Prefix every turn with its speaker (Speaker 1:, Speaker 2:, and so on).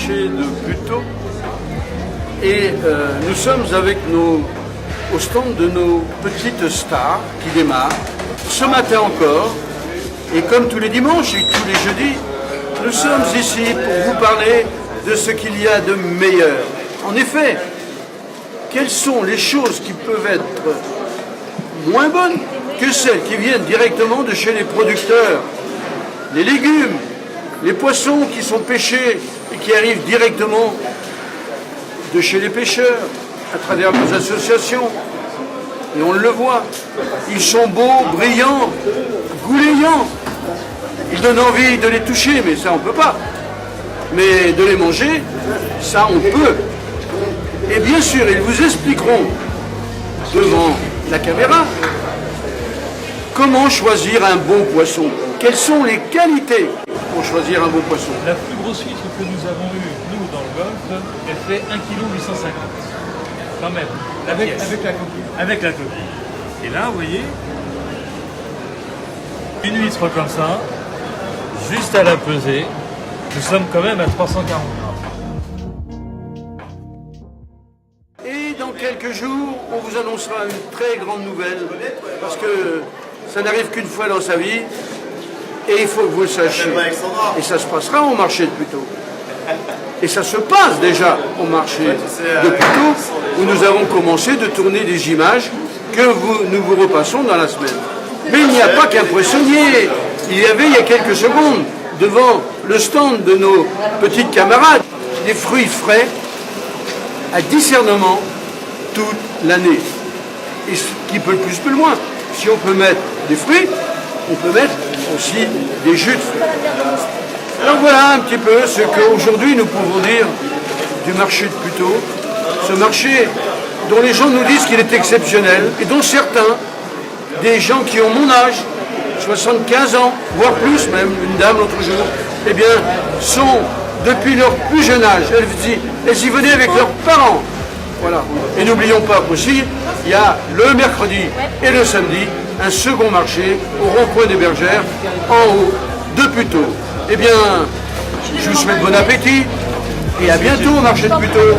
Speaker 1: marché de Puteaux et nous sommes avec au stand de nos petites stars qui démarrent. Ce matin encore, et comme tous les dimanches et tous les jeudis, nous sommes ici pour vous parler de ce qu'il y a de meilleur. En effet, quelles sont les choses qui peuvent être moins bonnes que celles qui viennent directement de chez les producteurs? Les légumes, les poissons qui sont pêchés et qui arrivent directement de chez les pêcheurs, à travers nos associations. Et on le voit, ils sont beaux, brillants, goulayants. Ils donnent envie de les toucher, mais ça on ne peut pas. Mais de les manger, ça on peut. Et bien sûr, ils vous expliqueront devant la caméra comment choisir un bon poisson. Quelles sont les qualités pour choisir un bon poisson?
Speaker 2: La plus grosse huître que nous avons eue, nous, dans le Golfe, elle fait 1,850 kg. Quand même. Avec la coquille. Avec la coquille. Et là, vous voyez, une huître comme ça, juste à la peser, nous sommes quand même à 340 grammes.
Speaker 1: Et dans quelques jours, on vous annoncera une très grande nouvelle, parce que ça n'arrive qu'une fois dans sa vie, et il faut que vous le sachiez. Et ça se passera au marché de Puteaux. Et ça se passe déjà au marché de Puteaux, où nous avons commencé de tourner des images que nous vous repassons dans la semaine. Mais il n'y a pas qu'un poissonnier. Il y avait, il y a quelques secondes, devant le stand de nos petites camarades, des fruits frais à discernement toute l'année. Et ce qui peut le plus peut le moins. Si on peut mettre des fruits, on peut mettre aussi des jus de fruits. Alors voilà un petit peu ce qu'aujourd'hui nous pouvons dire du marché de Puteaux. Ce marché dont les gens nous disent qu'il est exceptionnel et dont certains, des gens qui ont mon âge, 75 ans, voire plus même, une dame l'autre jour, eh bien, sont depuis leur plus jeune âge, elles y venaient avec leurs parents. Voilà. Et n'oublions pas qu'aussi, il y a le mercredi et le samedi un second marché au rond-point des Bergères, en haut de Puteaux. Eh bien, je vous souhaite bon appétit et à bientôt au marché de Puteaux.